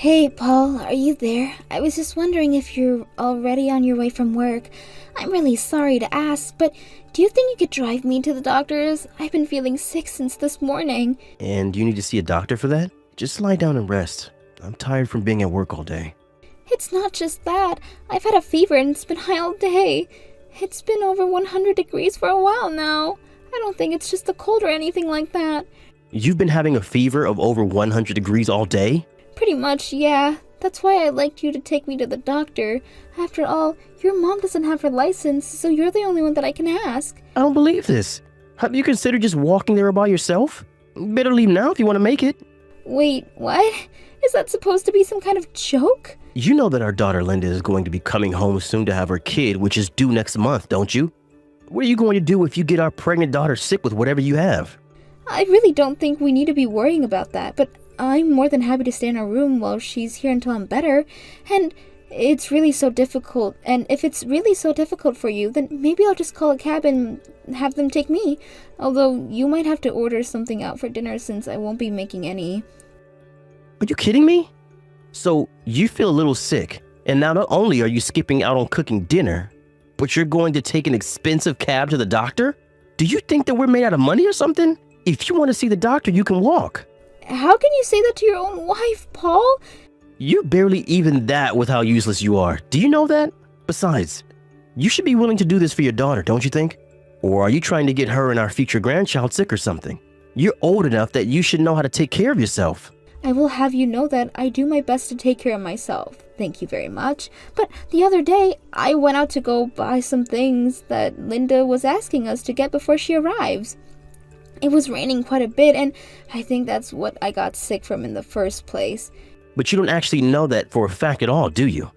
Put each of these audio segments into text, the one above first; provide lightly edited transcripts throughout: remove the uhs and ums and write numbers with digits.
Hey, Paul, are you there? I was just wondering if you're already on your way from work. I'm really sorry to ask, but do you think you could drive me to the doctor's? I've been feeling sick since this morning. And you need to see a doctor for that? Just lie down and rest. I'm tired from being at work all day. It's not just that. I've had a fever and it's been high all day. It's been over 100 degrees for a while now. I don't think it's just the cold or anything like that. You've been having a fever of over 100 degrees all day? Pretty much, yeah. That's why I'd like you to take me to the doctor. After all, your mom doesn't have her license, so you're the only one that I can ask. I don't believe this. Have you considered just walking there by yourself? Better leave now if you want to make it. Wait, what? Is that supposed to be some kind of joke? You know that our daughter Linda is going to be coming home soon to have her kid, which is due next month, don't you? What are you going to do if you get our pregnant daughter sick with whatever you have? I really don't think we need to be worrying about that, but I'm more than happy to stay in our room while she's here until I'm better. And it's really so difficult. And if it's really so difficult for you, then maybe I'll just call a cab and have them take me. Although you might have to order something out for dinner since I won't be making any. Are you kidding me? So you feel a little sick, and now not only are you skipping out on cooking dinner, but you're going to take an expensive cab to the doctor? Do you think that we're made out of money or something? If you want to see the doctor, you can walk. How can you say that to your own wife, Paul? You're barely even that with how useless you are. Do you know that? Besides, you should be willing to do this for your daughter, don't you think? Or are you trying to get her and our future grandchild sick or something? You're old enough that you should know how to take care of yourself. I will have you know that I do my best to take care of myself. Thank you very much. But the other day, I went out to go buy some things that Linda was asking us to get before she arrives. It was raining quite a bit, and I think that's what I got sick from in the first place. But you don't actually know that for a fact at all, do you?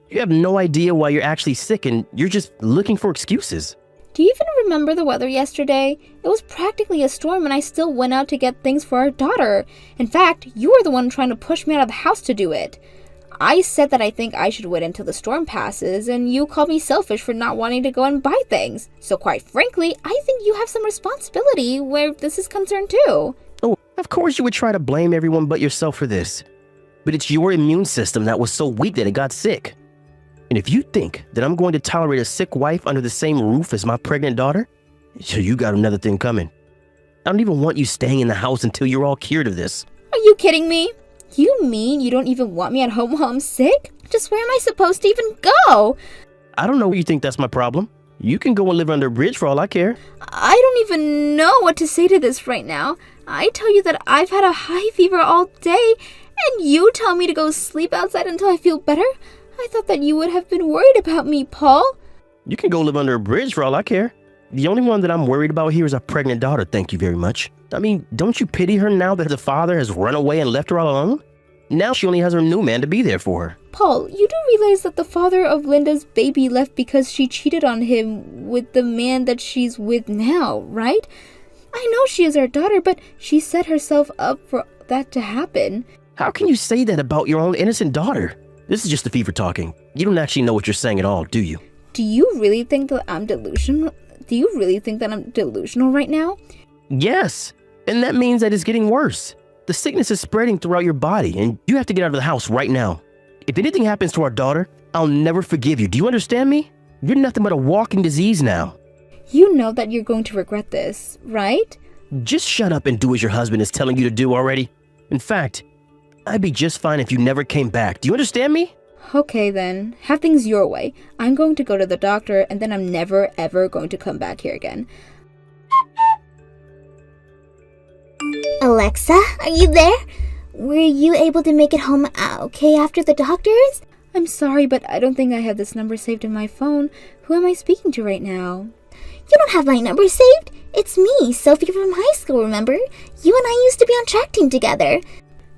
You have no idea why you're actually sick, and you're just looking for excuses. Do you even remember the weather yesterday? It was practically a storm and I still went out to get things for our daughter. In fact, you were the one trying to push me out of the house to do it. I said that I think I should wait until the storm passes, and you called me selfish for not wanting to go and buy things. So quite frankly, I think you have some responsibility where this is concerned too. Oh, of course you would try to blame everyone but yourself for this. But it's your immune system that was so weak that it got sick. And if you think that I'm going to tolerate a sick wife under the same roof as my pregnant daughter, you got another thing coming. I don't even want you staying in the house until you're all cured of this. Are you kidding me? You mean you don't even want me at home while I'm sick? Just where am I supposed to even go? I don't know why you think that's my problem. You can go and live under a bridge for all I care. I don't even know what to say to this right now. I tell you that I've had a high fever all day, and you tell me to go sleep outside until I feel better? I thought that you would have been worried about me, Paul. You can go live under a bridge for all I care. The only one that I'm worried about here is our pregnant daughter, thank you very much. I mean, don't you pity her now that the father has run away and left her all alone? Now she only has her new man to be there for her. Paul, you do realize that the father of Linda's baby left because she cheated on him with the man that she's with now, right? I know she is our daughter, but she set herself up for that to happen. How can you say that about your own innocent daughter? This is just the fever talking. You don't actually know what you're saying at all, do you? Do you really think that I'm delusional? Do you really think that I'm delusional right now? Yes, and that means that it's getting worse. The sickness is spreading throughout your body, and you have to get out of the house right now. If anything happens to our daughter, I'll never forgive you. Do you understand me? You're nothing but a walking disease now. You know that you're going to regret this, right? Just shut up and do as your husband is telling you to do already. In fact, I'd be just fine if you never came back. Do you understand me? Okay then, have things your way. I'm going to go to the doctor, and then I'm never ever going to come back here again. Alexa, are you there? Were you able to make it home okay after the doctors? I'm sorry, but I don't think I have this number saved in my phone. Who am I speaking to right now? You don't have my number saved? It's me, Sophie from high school, remember? You and I used to be on track team together.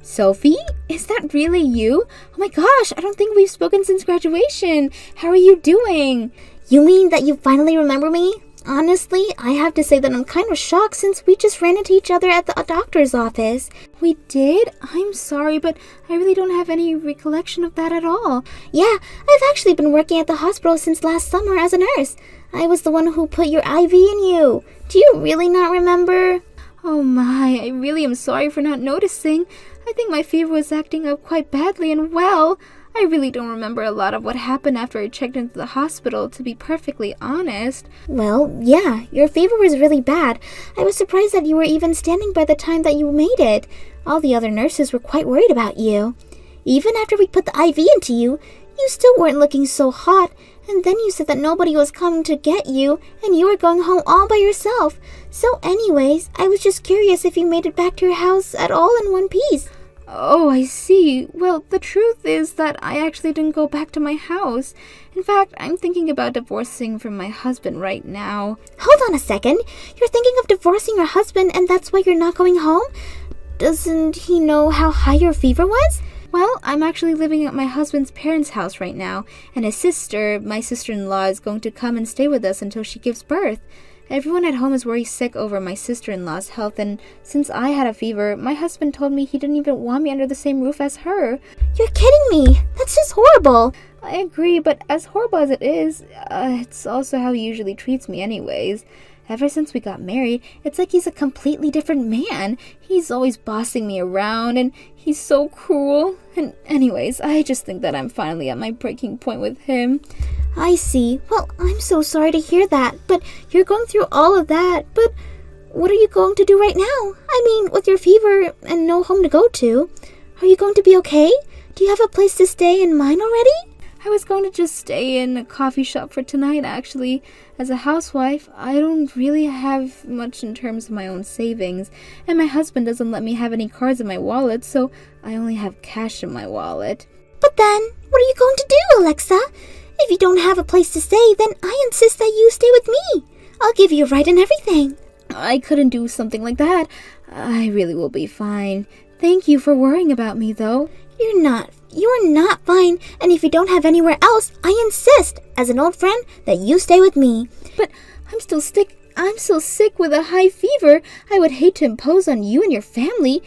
Sophie? Is that really you? Oh my gosh, I don't think we've spoken since graduation. How are you doing? You mean that you finally remember me? Honestly, I have to say that I'm kind of shocked since we just ran into each other at the doctor's office. We did? I'm sorry, but I really don't have any recollection of that at all. Yeah, I've actually been working at the hospital since last summer as a nurse. I was the one who put your IV in you. Do you really not remember? Oh my, I really am sorry for not noticing. I think my fever was acting up quite badly, and well, I really don't remember a lot of what happened after I checked into the hospital, to be perfectly honest. Well, yeah, your fever was really bad. I was surprised that you were even standing by the time that you made it. All the other nurses were quite worried about you. Even after we put the IV into you, you still weren't looking so hot, and then you said that nobody was coming to get you, and you were going home all by yourself. So anyways, I was just curious if you made it back to your house at all in one piece. Oh, I see. Well, the truth is that I actually didn't go back to my house. In fact, I'm thinking about divorcing from my husband right now. Hold on a second. You're thinking of divorcing your husband, and that's why you're not going home? Doesn't he know how high your fever was? Well, I'm actually living at my husband's parents' house right now, and his sister, my sister-in-law, is going to come and stay with us until she gives birth. Everyone at home is very sick over my sister-in-law's health, and since I had a fever, my husband told me he didn't even want me under the same roof as her. You're kidding me! That's just horrible! I agree, but as horrible as it is, it's also how he usually treats me anyways. Ever since we got married, it's like he's a completely different man. He's always bossing me around, and he's so cruel. And anyways, I just think that I'm finally at my breaking point with him. I see. Well, I'm so sorry to hear that, but you're going through all of that. But what are you going to do right now? I mean, with your fever and no home to go to, are you going to be okay? Do you have a place to stay in mind already? I was going to just stay in a coffee shop for tonight, actually. As a housewife, I don't really have much in terms of my own savings, and my husband doesn't let me have any cards in my wallet, so I only have cash in my wallet. But then, what are you going to do, Alexa? If you don't have a place to stay, then I insist that you stay with me. I'll give you a ride and everything. I couldn't do something like that. I really will be fine. Thank you for worrying about me, though. You're not fine, and if you don't have anywhere else, I insist, as an old friend, that you stay with me. But I'm still sick with a high fever. I would hate to impose on you and your family.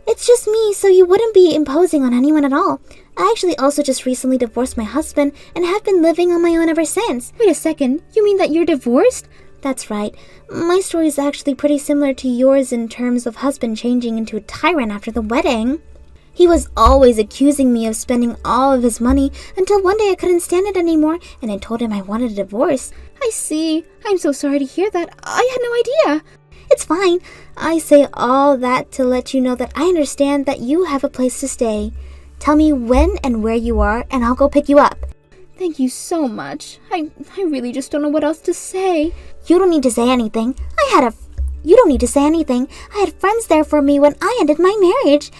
It's just me, so you wouldn't be imposing on anyone at all. I actually also just recently divorced my husband and have been living on my own ever since. Wait a second, you mean that you're divorced? That's right. My story is actually pretty similar to yours in terms of husband changing into a tyrant after the wedding. He was always accusing me of spending all of his money until one day I couldn't stand it anymore and I told him I wanted a divorce. I see. I'm so sorry to hear that. I had no idea. It's fine. I say all that to let you know that I understand that you have a place to stay. Tell me when and where you are and I'll go pick you up. Thank you so much. I really just don't know what else to say. You don't need to say anything. You don't need to say anything. I had friends there for me when I ended my marriage.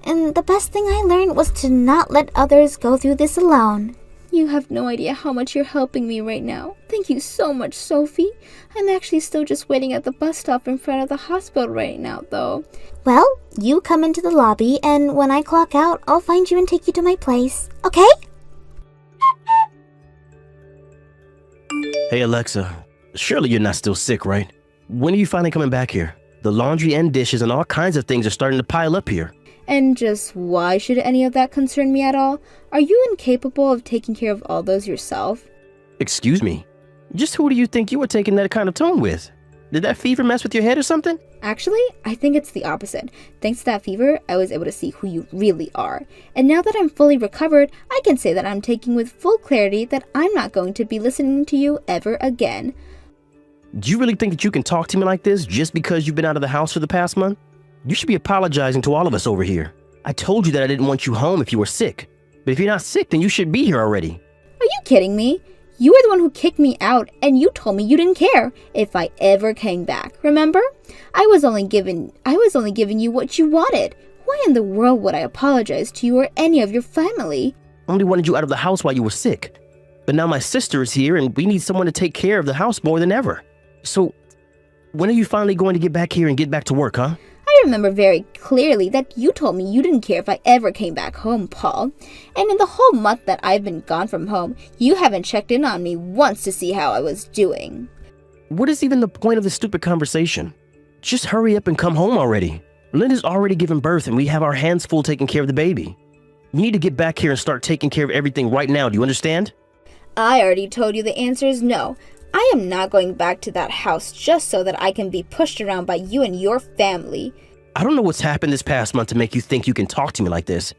And the best thing I learned was to not let others go through this alone. You have no idea how much you're helping me right now. Thank you so much, Sophie. I'm actually still just waiting at the bus stop in front of the hospital right now, though. Well, you come into the lobby, and when I clock out, I'll find you and take you to my place. Okay? Hey, Alexa. Surely you're not still sick, right? When are you finally coming back here? The laundry and dishes and all kinds of things are starting to pile up here. And just why should any of that concern me at all? Are you incapable of taking care of all those yourself? Excuse me? Just who do you think you were taking that kind of tone with? Did that fever mess with your head or something? Actually, I think it's the opposite. Thanks to that fever, I was able to see who you really are. And now that I'm fully recovered, I can say that I'm taking with full clarity that I'm not going to be listening to you ever again. Do you really think that you can talk to me like this just because you've been out of the house for the past month? You should be apologizing to all of us over here. I told you that I didn't want you home if you were sick. But if you're not sick, then you should be here already. Are you kidding me? You were the one who kicked me out, and you told me you didn't care if I ever came back, remember? I was only giving you what you wanted. Why in the world would I apologize to you or any of your family? I only wanted you out of the house while you were sick. But now my sister is here, and we need someone to take care of the house more than ever. So, when are you finally going to get back here and get back to work, huh? I remember very clearly that you told me you didn't care if I ever came back home, Paul. And in the whole month that I've been gone from home, you haven't checked in on me once to see how I was doing. What is even the point of this stupid conversation? Just hurry up and come home already. Linda's already given birth and we have our hands full taking care of the baby. You need to get back here and start taking care of everything right now, do you understand? I already told you the answer is no. I am not going back to that house just so that I can be pushed around by you and your family. I don't know what's happened this past month to make you think you can talk to me like this,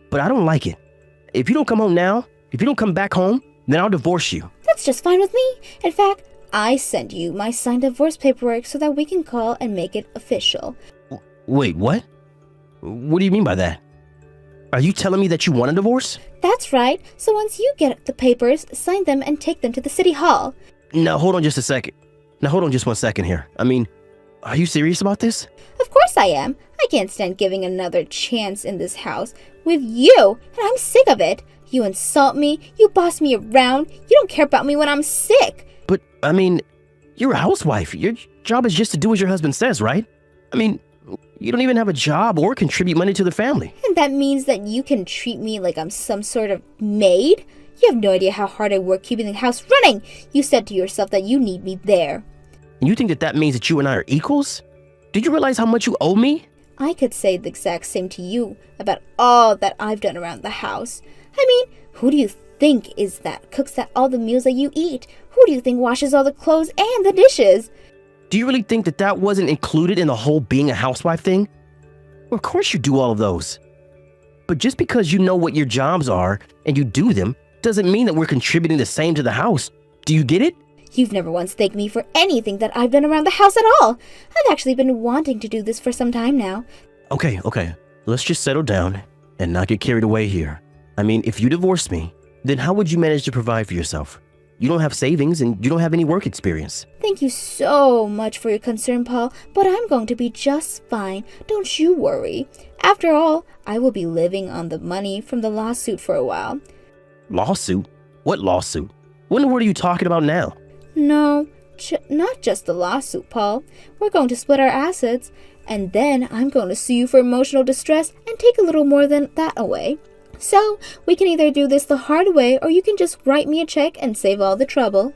but I don't like it. If you don't come home now, if you don't come back home, then I'll divorce you. That's just fine with me. In fact, I sent you my signed divorce paperwork so that we can call and make it official. Wait, what? What do you mean by that? Are you telling me that you want a divorce? That's right. So once you get the papers, sign them and take them to the city hall. Now, hold on just a second. Now, hold on just 1 second here. I mean, are you serious about this? Of course I am. I can't stand giving another chance in this house with you, and I'm sick of it. You insult me, you boss me around, you don't care about me when I'm sick. But, I mean, you're a housewife. Your job is just to do as your husband says, right? I mean, you don't even have a job or contribute money to the family. And that means that you can treat me like I'm some sort of maid? You have no idea how hard I work keeping the house running. You said to yourself that you need me there. And you think that that means that you and I are equals? Do you realize how much you owe me? I could say the exact same to you about all that I've done around the house. I mean, who do you think is that cooks all the meals that you eat? Who do you think washes all the clothes and the dishes? Do you really think that that wasn't included in the whole being a housewife thing? Well, of course you do all of those. But just because you know what your jobs are and you do them, doesn't mean that we're contributing the same to the house. Do you get it? You've never once thanked me for anything that I've done around the house at all. I've actually been wanting to do this for some time now. Okay. Let's just settle down and not get carried away here. I mean, if you divorced me, then how would you manage to provide for yourself? You don't have savings and you don't have any work experience. Thank you so much for your concern, Paul, but I'm going to be just fine. Don't you worry. After all, I will be living on the money from the lawsuit for a while. Lawsuit? What lawsuit? What in the world are you talking about now? No, not just the lawsuit, Paul. We're going to split our assets, and then I'm going to sue you for emotional distress and take a little more than that away. So, we can either do this the hard way, or you can just write me a check and save all the trouble.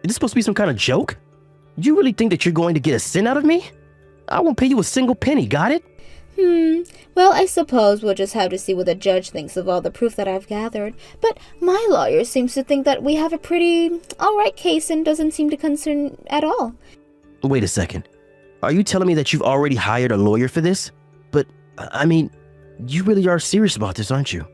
Is this supposed to be some kind of joke? You really think that you're going to get a cent out of me? I won't pay you a single penny, got it? Well, I suppose we'll just have to see what the judge thinks of all the proof that I've gathered. But my lawyer seems to think that we have a pretty alright case and doesn't seem to concern at all. Wait a second. Are you telling me that you've already hired a lawyer for this? But, I mean, you really are serious about this, aren't you?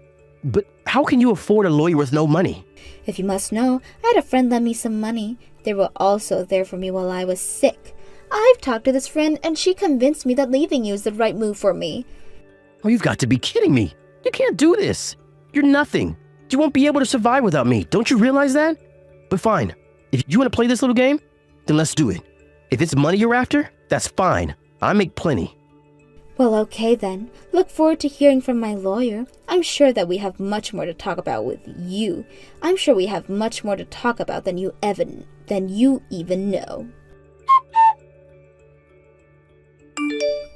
But how can you afford a lawyer with no money? If you must know, I had a friend lend me some money. They were also there for me while I was sick. I've talked to this friend and she convinced me that leaving you is the right move for me. Oh, you've got to be kidding me. You can't do this. You're nothing. You won't be able to survive without me. Don't you realize that? But fine. If you want to play this little game, then let's do it. If it's money you're after, that's fine. I make plenty. Well, okay then. Look forward to hearing from my lawyer. I'm sure that we have much more to talk about with you. I'm sure we have much more to talk about than you even know.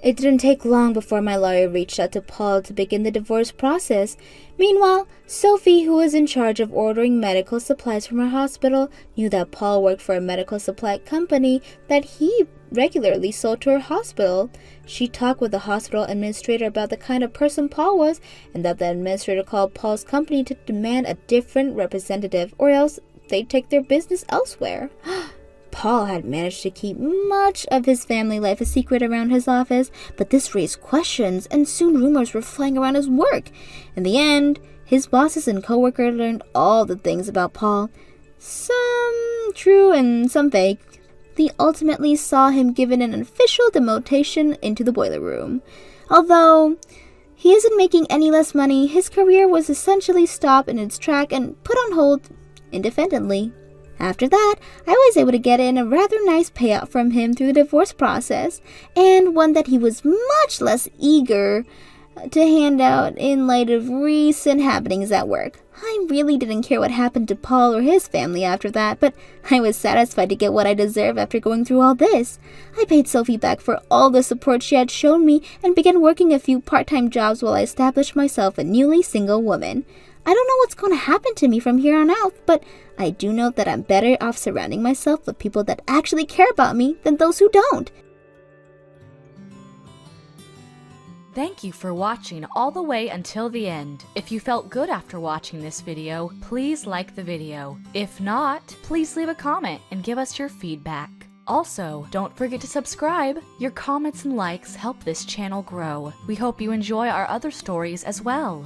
It didn't take long before my lawyer reached out to Paul to begin the divorce process. Meanwhile, Sophie, who was in charge of ordering medical supplies from her hospital, knew that Paul worked for a medical supply company that he regularly sold to her hospital. She talked with the hospital administrator about the kind of person Paul was, and that the administrator called Paul's company to demand a different representative, or else they'd take their business elsewhere. Paul had managed to keep much of his family life a secret around his office, but this raised questions, and soon rumors were flying around his work. In the end, his bosses and coworkers learned all the things about Paul, some true and some fake. They ultimately saw him given an official demotion into the boiler room. Although he isn't making any less money, his career was essentially stopped in its track and put on hold indefinitely. After that, I was able to get in a rather nice payout from him through the divorce process, and one that he was much less eager to hand out in light of recent happenings at work. I really didn't care what happened to Paul or his family after that, but I was satisfied to get what I deserved after going through all this. I paid Sophie back for all the support she had shown me and began working a few part-time jobs while I established myself a newly single woman. I don't know what's going to happen to me from here on out, but I do know that I'm better off surrounding myself with people that actually care about me than those who don't. Thank you for watching all the way until the end. If you felt good after watching this video, please like the video. If not, please leave a comment and give us your feedback. Also, don't forget to subscribe. Your comments and likes help this channel grow. We hope you enjoy our other stories as well.